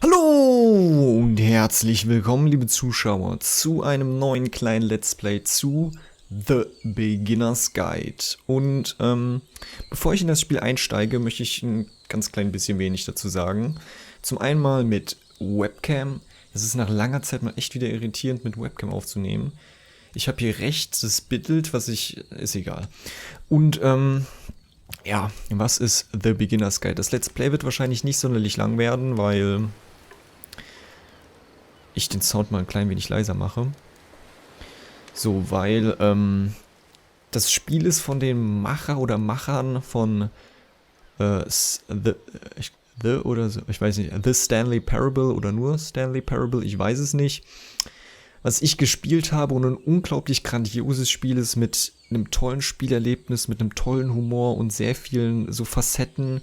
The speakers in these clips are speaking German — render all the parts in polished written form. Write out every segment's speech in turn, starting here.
Hallo und herzlich willkommen, liebe Zuschauer, zu einem neuen kleinen Let's Play zu The Beginner's Guide. Und bevor ich in das Spiel einsteige, möchte ich ein ganz klein bisschen wenig dazu sagen. Zum einen mal mit Webcam. Es ist nach langer Zeit mal echt wieder irritierend, mit Webcam aufzunehmen. Ich habe hier rechts das Bild, ist egal. Und ja, was ist The Beginner's Guide? Das Let's Play wird wahrscheinlich nicht sonderlich lang werden, weil ich den Sound mal ein klein wenig leiser mache. So, weil das Spiel ist von dem Macher oder Machern von The oder so, ich weiß nicht, The Stanley Parable oder nur Stanley Parable, ich weiß es nicht. Was ich gespielt habe und ein unglaublich grandioses Spiel ist mit einem tollen Spielerlebnis, mit einem tollen Humor und sehr vielen so Facetten,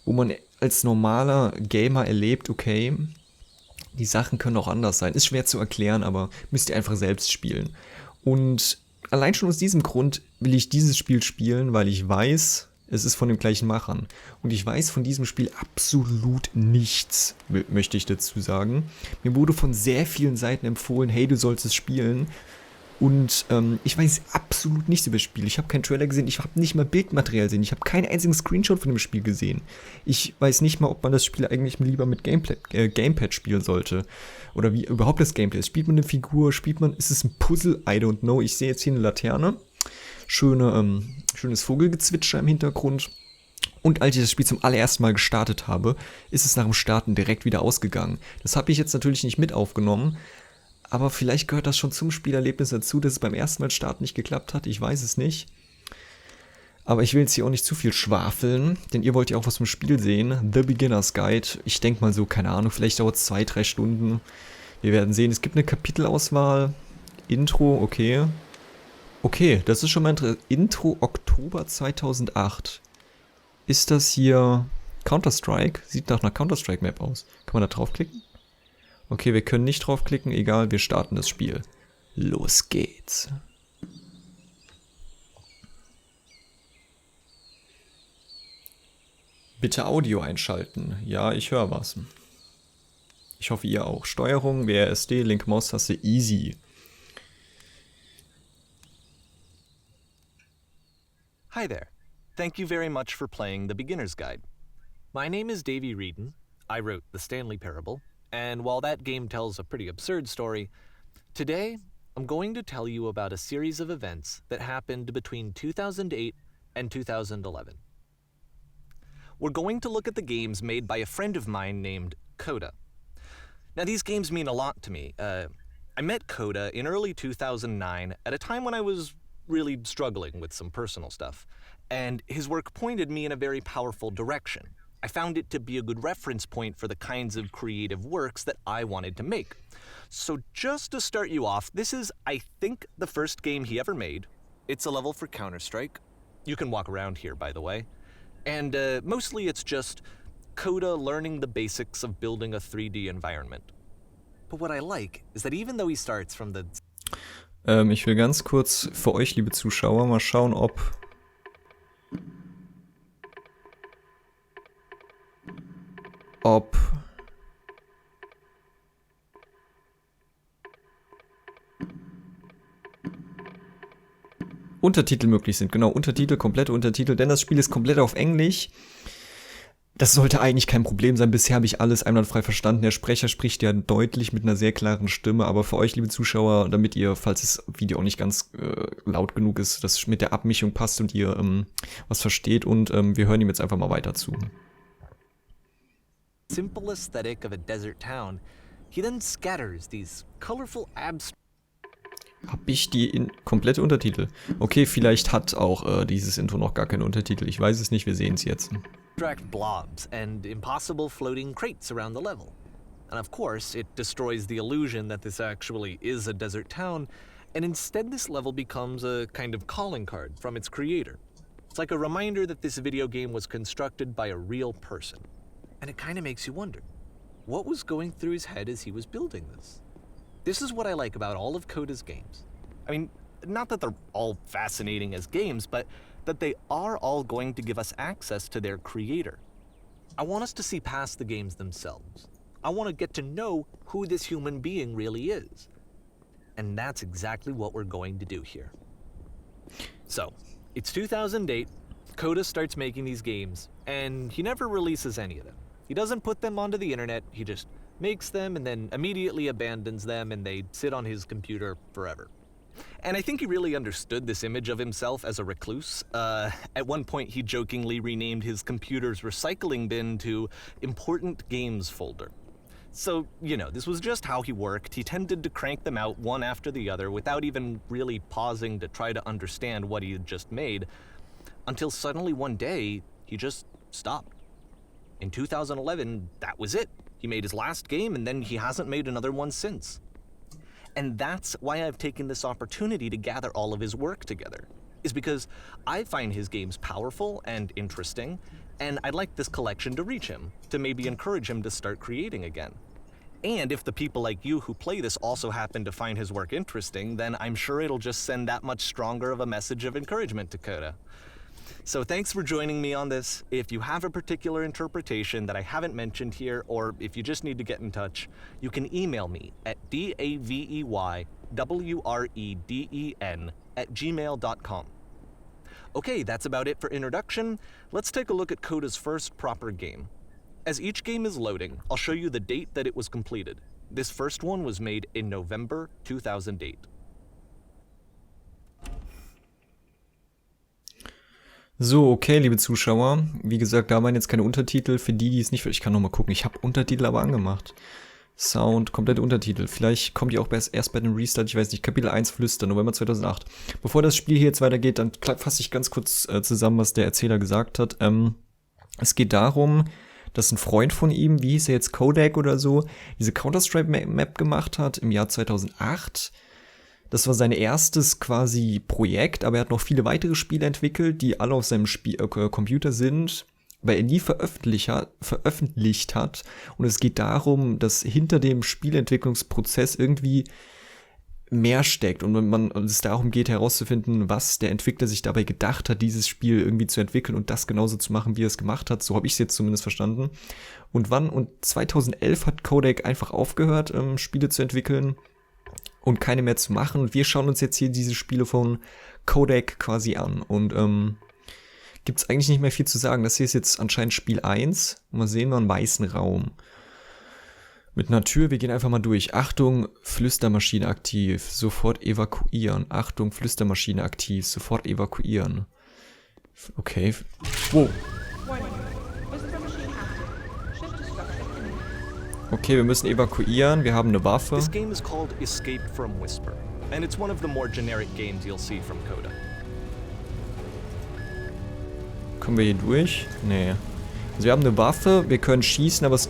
wo man als normaler Gamer erlebt, okay, die Sachen können auch anders sein. Ist schwer zu erklären, aber müsst ihr einfach selbst spielen. Und allein schon aus diesem Grund will ich dieses Spiel spielen, weil ich weiß, es ist von den gleichen Machern. Und ich weiß von diesem Spiel absolut nichts, möchte ich dazu sagen. Mir wurde von sehr vielen Seiten empfohlen, hey, du sollst es spielen. Und ich weiß absolut nichts über das Spiel. Ich habe keinen Trailer gesehen, ich habe nicht mal Bildmaterial gesehen, ich habe keinen einzigen Screenshot von dem Spiel gesehen. Ich weiß nicht mal, ob man das Spiel eigentlich lieber mit Gamepad spielen sollte. Oder wie überhaupt das Gameplay ist. Spielt man eine Figur, ist es ein Puzzle? I don't know. Ich sehe jetzt hier eine Laterne. Schönes Vogelgezwitscher im Hintergrund. Und als ich das Spiel zum allerersten Mal gestartet habe, ist es nach dem Starten direkt wieder ausgegangen. Das habe ich jetzt natürlich nicht mit aufgenommen. Aber vielleicht gehört das schon zum Spielerlebnis dazu, dass es beim ersten Mal starten nicht geklappt hat. Ich weiß es nicht. Aber ich will jetzt hier auch nicht zu viel schwafeln, denn ihr wollt ja auch was vom Spiel sehen. The Beginner's Guide. Ich denke mal so, keine Ahnung, vielleicht dauert es 2-3 Stunden. Wir werden sehen. Es gibt eine Kapitelauswahl. Intro, okay. Okay, das ist schon mal interessant. Intro Oktober 2008. Ist das hier Counter-Strike? Sieht nach einer Counter-Strike-Map aus. Kann man da draufklicken? Okay, wir können nicht draufklicken, egal, wir starten das Spiel. Los geht's. Bitte Audio einschalten. Ja, ich höre was. Ich hoffe, ihr auch. Steuerung, WASD, linke Maustaste, easy. Hi there. Thank you very much for playing The Beginner's Guide. My name is Davey Wreden. I wrote The Stanley Parable. And while that game tells a pretty absurd story, today I'm going to tell you about a series of events that happened between 2008 and 2011. We're going to look at the games made by a friend of mine named Coda. Now these games mean a lot to me. I met Coda in early 2009 at a time when I was really struggling with some personal stuff, and his work pointed me in a very powerful direction. I found it to be a good reference point for the kinds of creative works that I wanted to make. So just to start you off, this is, I think, the first game he ever made. It's a level for Counter-Strike. You can walk around here, by the way. And mostly it's just Coda learning the basics of building a 3D environment. But what I like is that even though he starts from the... Ich will ganz kurz für euch, liebe Zuschauer, mal schauen, ob Untertitel möglich sind. Genau, Untertitel, komplette Untertitel, denn das Spiel ist komplett auf Englisch. Das sollte eigentlich kein Problem sein. Bisher habe ich alles einwandfrei verstanden. Der Sprecher spricht ja deutlich mit einer sehr klaren Stimme, aber für euch, liebe Zuschauer, damit ihr, falls das Video auch nicht ganz laut genug ist, dass mit der Abmischung passt und ihr was versteht, und wir hören ihm jetzt einfach mal weiter zu. Simple aesthetic of a desert town, he then scatters these colorful Hab ich die komplette Untertitel? Okay, vielleicht hat auch dieses Intro noch gar keine Untertitel. Ich weiß es nicht, wir sehen es jetzt. abstract blobs and impossible floating crates around the level. And of course, it destroys the illusion that this actually is a desert town, and instead this level becomes a kind of calling card from its creator. It's like a reminder that this video game was constructed by a real person. And it kind of makes you wonder, what was going through his head as he was building this? This is what I like about all of Coda's games. I mean, not that they're all fascinating as games, but that they are all going to give us access to their creator. I want us to see past the games themselves. I want to get to know who this human being really is. And that's exactly what we're going to do here. So, it's 2008, Coda starts making these games, and he never releases any of them. He doesn't put them onto the internet, he just makes them and then immediately abandons them, and they sit on his computer forever. And I think he really understood this image of himself as a recluse. At one point, he jokingly renamed his computer's recycling bin to Important Games Folder. So, you know, this was just how he worked. He tended to crank them out one after the other without even really pausing to try to understand what he had just made, until suddenly one day, he just stopped. In 2011, that was it. He made his last game, and then he hasn't made another one since. And that's why I've taken this opportunity to gather all of his work together, is because I find his games powerful and interesting, and I'd like this collection to reach him, to maybe encourage him to start creating again. And if the people like you who play this also happen to find his work interesting, then I'm sure it'll just send that much stronger of a message of encouragement to Coda. So thanks for joining me on this. If you have a particular interpretation that I haven't mentioned here, or if you just need to get in touch, you can email me at daveywreden@gmail.com. Okay, that's about it for introduction. Let's take a look at Coda's first proper game. As each game is loading, I'll show you the date that it was completed. This first one was made in November 2008. So, okay, liebe Zuschauer. Wie gesagt, da waren jetzt keine Untertitel. Für die es nicht... Ich kann nochmal gucken. Ich habe Untertitel aber angemacht. Sound, komplette Untertitel. Vielleicht kommt die auch erst bei dem Restart. Ich weiß nicht. Kapitel 1 Flüstern, November 2008. Bevor das Spiel hier jetzt weitergeht, dann fasse ich ganz kurz zusammen, was der Erzähler gesagt hat. Es geht darum, dass ein Freund von ihm, wie hieß er jetzt, Kodak oder so, diese Counter-Strike-Map gemacht hat im Jahr 2008. Das war sein erstes quasi Projekt, aber er hat noch viele weitere Spiele entwickelt, die alle auf seinem Computer sind, weil er nie veröffentlicht hat. Und es geht darum, dass hinter dem Spielentwicklungsprozess irgendwie mehr steckt und es darum geht herauszufinden, was der Entwickler sich dabei gedacht hat, dieses Spiel irgendwie zu entwickeln und das genauso zu machen, wie er es gemacht hat. So habe ich es jetzt zumindest verstanden. Und 2011 hat Kodak einfach aufgehört, Spiele zu entwickeln und keine mehr zu machen. Und wir schauen uns jetzt hier diese Spiele von Kodak quasi an. Und gibt's eigentlich nicht mehr viel zu sagen. Das hier ist jetzt anscheinend Spiel 1. Und mal sehen wir einen weißen Raum. Mit einer Tür, wir gehen einfach mal durch. Achtung, Flüstermaschine aktiv. Sofort evakuieren. Achtung, Flüstermaschine aktiv. Sofort evakuieren. Okay. Wow. Okay, wir müssen evakuieren. Wir haben eine Waffe. This game is called Escape from Whisper, and it's one of the more generic games you'll see from Coda. Kommen wir hier durch? Nee. Also wir haben eine Waffe, wir können schießen, aber es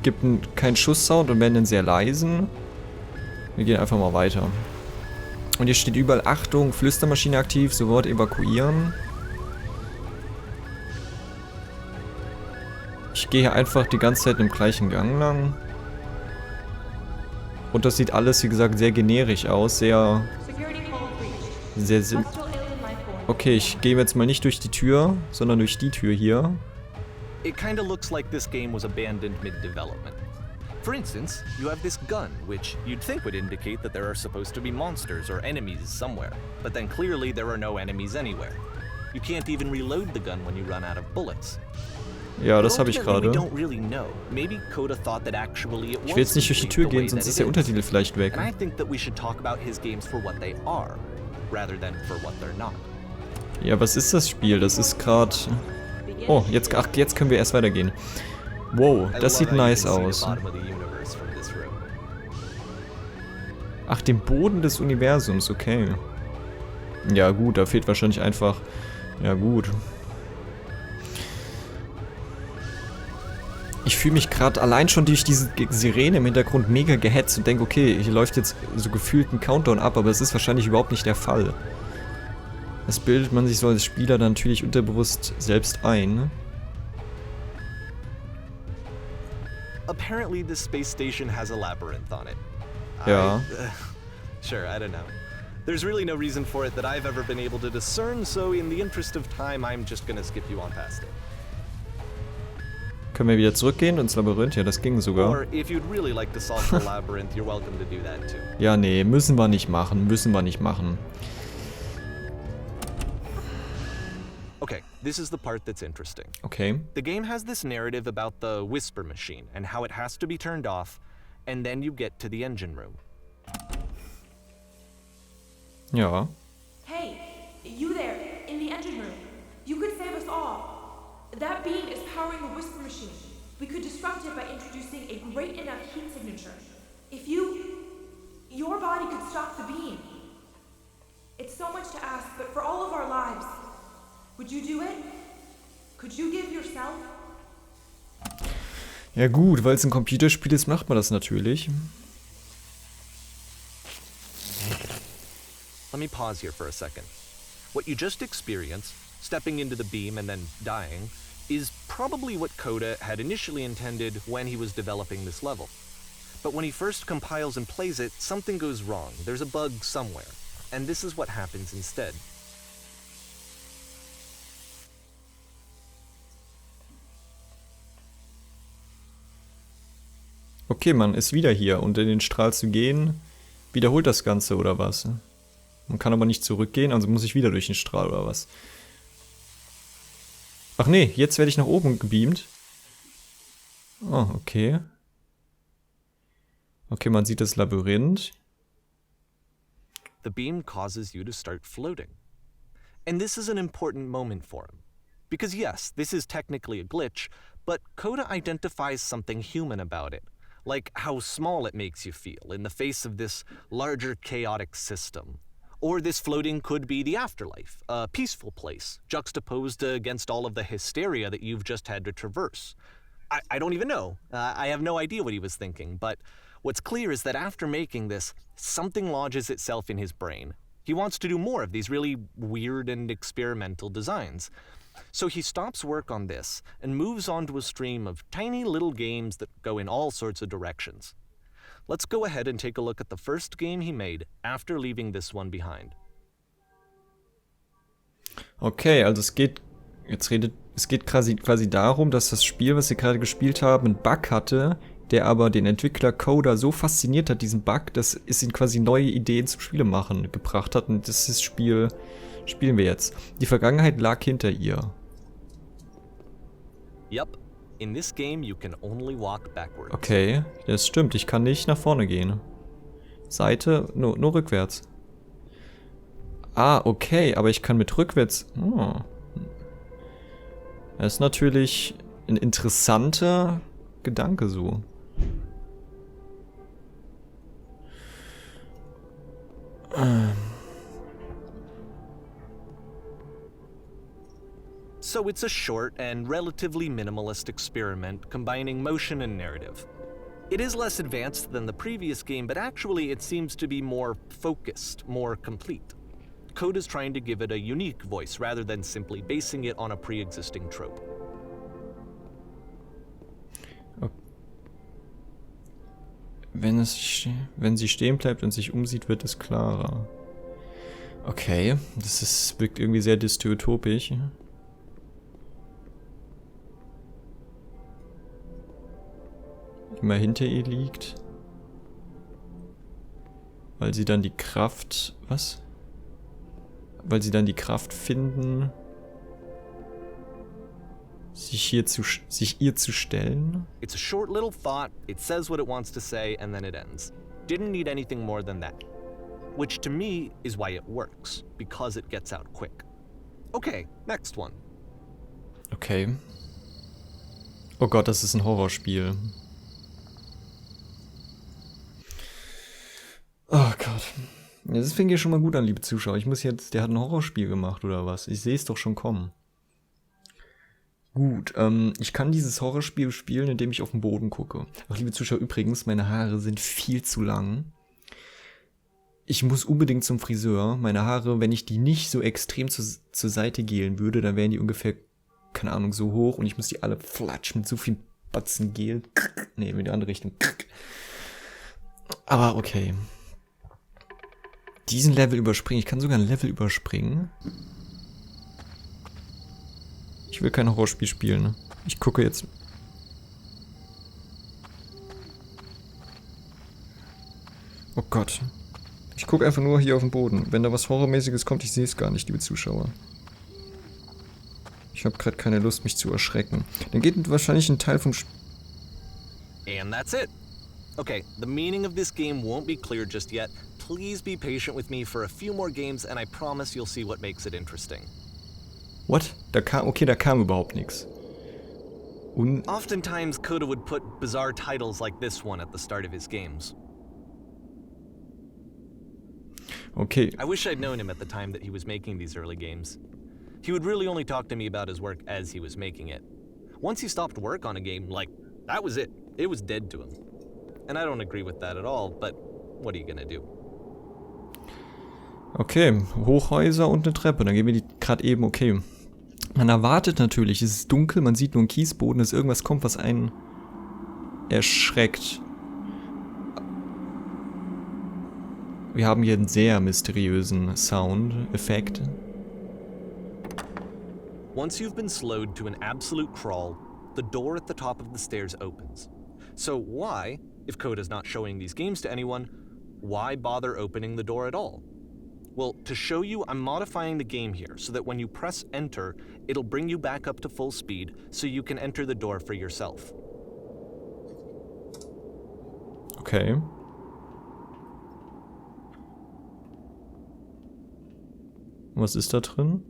gibt keinen Schusssound und werden dann sehr leisen. Wir gehen einfach mal weiter. Und hier steht überall, Achtung, Flüstermaschine aktiv, sofort evakuieren. Ich gehe hier einfach die ganze Zeit im gleichen Gang lang. Und das sieht alles, wie gesagt, sehr generisch aus, sehr simpel. Okay, ich gehe jetzt mal nicht durch die Tür, sondern durch die Tür hier. It kinda looks like this game was abandoned mid-development. For instance, you have this gun, which you'd think would indicate that there are supposed to be monsters or enemies somewhere, but then clearly there are no enemies anywhere. You can't even reload the gun when you run out of bullets. Ja, das habe ich gerade. Ich will jetzt nicht durch die Tür gehen, sonst ist der Untertitel vielleicht weg. Ja, was ist das Spiel? Das ist gerade... Oh, jetzt können wir erst weitergehen. Wow, das sieht nice aus. Ach, den Boden des Universums, okay. Ja gut, da fehlt wahrscheinlich einfach... Ja gut. Ich fühle mich gerade allein schon durch diese Sirene im Hintergrund mega gehetzt und denke, okay, hier läuft jetzt so gefühlt ein Countdown ab, aber es ist wahrscheinlich überhaupt nicht der Fall. Das bildet man sich so als Spieler dann natürlich unterbewusst selbst ein. Apparently this space station has a labyrinth on it. Ja. Sure, I don't know. There's really no reason for it that I've ever been able to discern, so in the interest of time, I'm just gonna skip you on past it. Können wir wieder zurückgehen ins Labyrinth? Ja, das ging sogar. Or if you'd really like to solve the labyrinth, you're welcome to do that too. Ja, nee, müssen wir nicht machen. Müssen wir nicht machen. Okay, this is the part that's interesting. Okay. The game has this narrative about the whisper machine and how it has to be turned off, and then you get to the engine room. Ja. Hey, you there, in the engine room. You could save us all. That beam is powering the whisper machine. We could disrupt it by introducing a great enough heat signature. If your body could stop the beam. It's so much to ask, but for all of our lives, would you do it? Could you give yourself? Ja gut, weil es ein Computerspiel ist, macht man das natürlich. Let me pause here for a second. What you just experienced, stepping into the beam and then dying, is probably what Coda had initially intended when he was developing this level. But when he first compiles and plays it, something goes wrong. There's a bug somewhere. And this is what happens instead. Okay, man ist wieder hier und in den Strahl zu gehen, wiederholt das Ganze oder was? Man kann aber nicht zurückgehen, also muss ich wieder durch den Strahl oder was? Ach nee, jetzt werde ich nach oben gebeamt. Oh, okay. Okay, man sieht das Labyrinth. The beam causes you to start floating. And this is an important moment for him. Because yes, this is technically a glitch, but Coda identifies something human about it. Like how small it makes you feel in the face of this larger chaotic system. Or this floating could be the afterlife, a peaceful place, juxtaposed against all of the hysteria that you've just had to traverse. I don't even know. I have no idea what he was thinking, but what's clear is that after making this, something lodges itself in his brain. He wants to do more of these really weird and experimental designs. So he stops work on this and moves on to a stream of tiny little games that go in all sorts of directions. Let's go ahead and take a look at the first game he made after leaving this one behind. Okay, also es geht quasi darum, dass das Spiel, was wir gerade gespielt haben, einen Bug hatte, der aber den Entwickler Coda so fasziniert hat, diesen Bug, dass es ihn quasi neue Ideen zum Spielemachen gebracht hat. Und das Spiel spielen wir jetzt. Die Vergangenheit lag hinter ihr. Yep. In this game you can only walk backwards. Okay, das stimmt. Ich kann nicht nach vorne gehen. Seite, nur rückwärts. Ah, okay, aber ich kann mit rückwärts... Oh. Das ist natürlich ein interessanter Gedanke so. So it's a short and relatively minimalist experiment combining motion and narrative. It is less advanced than the previous game, but actually it seems to be more focused, more complete. Coda's trying to give it a unique voice rather than simply basing it on a pre-existing trope. Wenn sie stehen bleibt und sich umsieht, wird es klarer. Okay, wirkt irgendwie sehr dystopisch. Immer hinter ihr liegt. Weil sie dann die Kraft... Was? Weil sie dann die Kraft finden, sich ihr zu stellen. It's a short little thought, it says what it wants to say, and then it ends. Didn't need anything more than that. Which to me is why it works, because it gets out quick. Okay, next one. Okay. Oh Gott, das ist ein Horrorspiel. Oh Gott. Ja, das fängt ja schon mal gut an, liebe Zuschauer. Der hat ein Horrorspiel gemacht, oder was? Ich sehe es doch schon kommen. Gut, ich kann dieses Horrorspiel spielen, indem ich auf den Boden gucke. Ach, liebe Zuschauer, übrigens, meine Haare sind viel zu lang. Ich muss unbedingt zum Friseur. Meine Haare, wenn ich die nicht so extrem zur Seite gelen würde, dann wären die ungefähr, keine Ahnung, so hoch. Und ich muss die alle flatschen mit so viel Batzen Gel. Nee, in die andere Richtung. Aber okay. Diesen Level überspringen. Ich kann sogar ein Level überspringen. Ich will kein Horrorspiel spielen. Ich gucke jetzt. Oh Gott. Ich gucke einfach nur hier auf den Boden. Wenn da was Horrormäßiges kommt, ich sehe es gar nicht, liebe Zuschauer. Ich habe gerade keine Lust, mich zu erschrecken. Dann geht wahrscheinlich ein Teil vom And that's it. Okay, the meaning of this game won't be clear just yet. Please be patient with me for a few more games and I promise you'll see what makes it interesting. What? Da kam überhaupt nichts. Oftentimes, Coda would put bizarre titles like this one at the start of his games. Okay. I wish I'd known him at the time that he was making these early games. He would really only talk to me about his work as he was making it. Once he stopped work on a game, like, that was it. It was dead to him. And I don't agree with that at all, but what are you gonna do? Okay, Hochhäuser und eine Treppe. Dann gehen wir die gerade eben, okay. Man erwartet natürlich, es ist dunkel, man sieht nur einen Kiesboden, dass irgendwas kommt, was einen erschreckt. Wir haben hier einen sehr mysteriösen Sound-Effekt. Once you've been slowed to an absolute crawl, the door at the top of the stairs opens. So why, if Coda's not showing these games to anyone, why bother opening the door at all? Well, to show you, I'm modifying the game here so that when you press enter, it'll bring you back up to full speed so you can enter the door for yourself. Okay. Was ist da drin?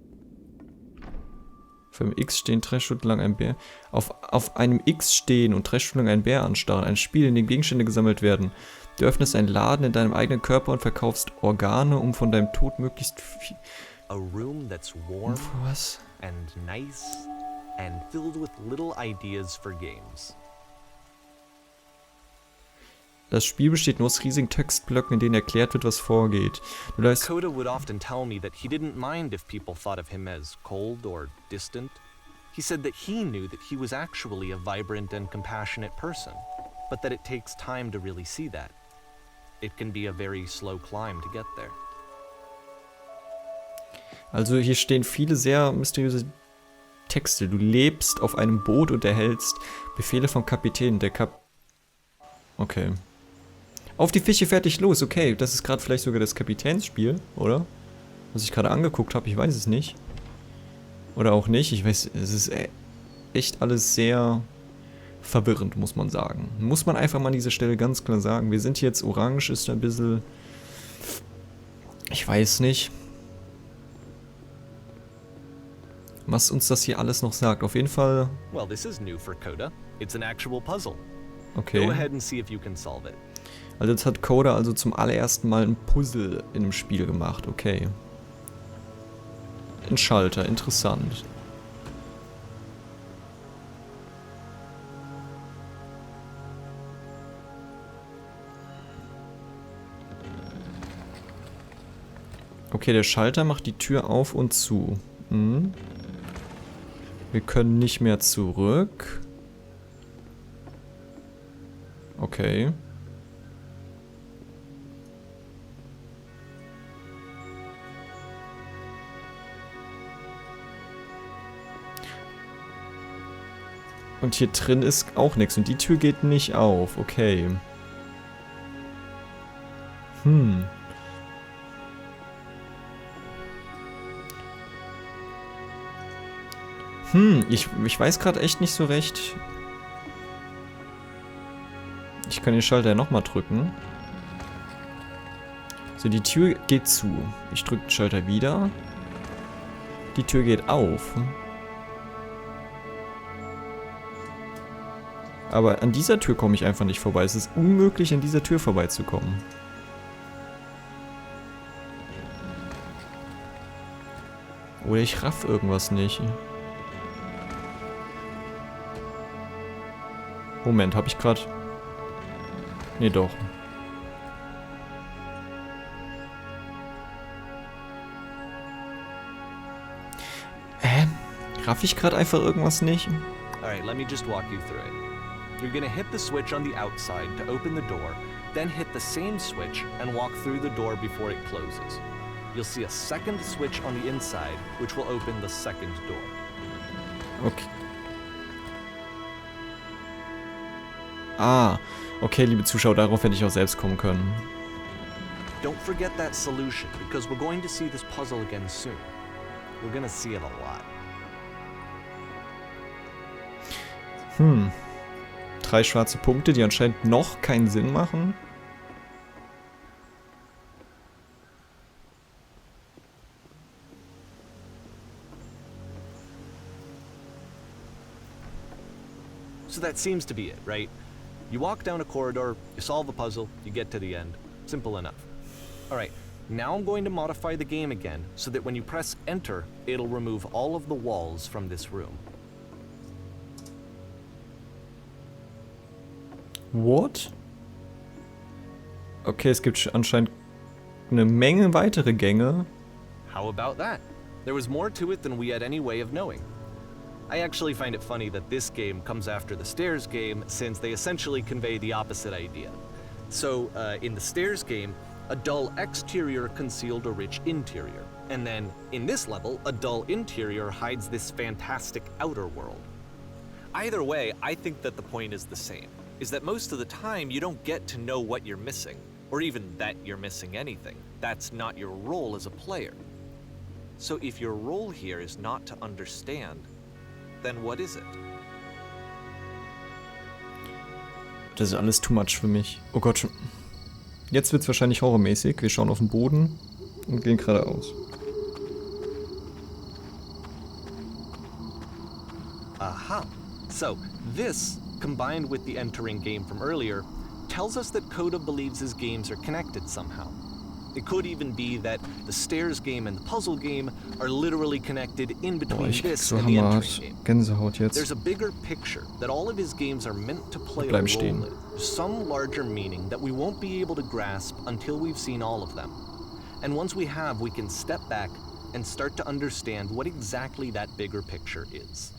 Auf einem X stehen 3 Stunden lang ein Bär. Auf einem X stehen und 3 Stunden lang ein Bär anstarren. Ein Spiel, in dem Gegenstände gesammelt werden. Du öffnest einen Laden in deinem eigenen Körper und verkaufst Organe, um von deinem Tod möglichst viel... A room that's warm Was? and nice and filled with little ideas for games. Das Spiel besteht nur aus riesigen Textblöcken, in denen erklärt wird, was vorgeht. Du darfst... Coda would often tell me that he didn't mind if people thought of him as cold or distant. He said that he knew that he was actually a vibrant and compassionate person, but that it takes time to really see that. It can be a very slow climb to get there. Also hier stehen viele sehr mysteriöse Texte. Du lebst auf einem Boot und erhältst Befehle vom Kapitän. Okay. Auf die Fische, fertig, los. Okay, das ist gerade vielleicht sogar das Kapitänsspiel, oder? Was ich gerade angeguckt habe, ich weiß es nicht. Oder auch nicht, ich weiß, es ist echt alles sehr verwirrend, muss man sagen. Muss man einfach mal an dieser Stelle ganz klar sagen. Wir sind jetzt orange, ist ein bisschen... Ich weiß nicht, was uns das hier alles noch sagt. Auf jeden Fall... Well, this is new for Coda. It's an actual puzzle. Okay. Go ahead and see if you can solve it. Also jetzt hat Coda also zum allerersten Mal ein Puzzle in einem Spiel gemacht. Okay. Ein Schalter, interessant. Okay, der Schalter macht die Tür auf und zu. Hm. Wir können nicht mehr zurück. Okay. Und hier drin ist auch nichts. Und die Tür geht nicht auf. Okay. Ich weiß gerade echt nicht so recht. Ich kann den Schalter nochmal drücken. So, die Tür geht zu. Ich drücke den Schalter wieder. Die Tür geht auf. Aber an dieser Tür komme ich einfach nicht vorbei. Es ist unmöglich, an dieser Tür vorbeizukommen. Oder ich raff irgendwas nicht. Moment, habe ich gerade... Nee, doch. Raff ich gerade einfach irgendwas nicht? Alright, let me just walk you through it. You're gonna hit the switch on the outside to open the door, then hit the same switch and walk through the door before it closes. You'll see a second switch on the inside, which will open the second door. Okay. Ah, okay, liebe Zuschauer, darauf hätte ich auch selbst kommen können. don't forget that solution, because we're going to see this puzzle again soon. We're gonna see it a lot. 3 schwarze Punkte, die anscheinend noch keinen Sinn machen. So that seems to be it, right? You walk down a corridor, you solve a puzzle, you get to the end. Simple enough. Alright, now I'm going to modify the game again so that when you press enter, it'll remove all of the walls from this room. What? Okay, es gibt anscheinend eine Menge weitere Gänge. How about that? There was more to it than we had any way of knowing. I actually find it funny that this game comes after the stairs game, since they essentially convey the opposite idea. So, in the stairs game, a dull exterior concealed a rich interior. And then, in this level, a dull interior hides this fantastic outer world. Either way, I think that the point is the same, is that most of the time you don't get to know what you're missing, or even that you're missing anything. That's not your role as a player. So if your role here is not to understand, then what is it? Das ist alles too much für mich. Oh Gott. Jetzt wird's wahrscheinlich horrormäßig. Wir schauen auf den Boden und gehen geradeaus. Aha. So, this, combined with the entering game from earlier, tells us that Coda believes his games are connected somehow. It could even be that the stairs game and the puzzle game are literally connected in between this and the entering game. Gänsehaut jetzt. There's a bigger picture that all of his games are meant to play a role in, some larger meaning that we won't be able to grasp until we've seen all of them. And once we have, we can step back and start to understand what exactly that bigger picture is.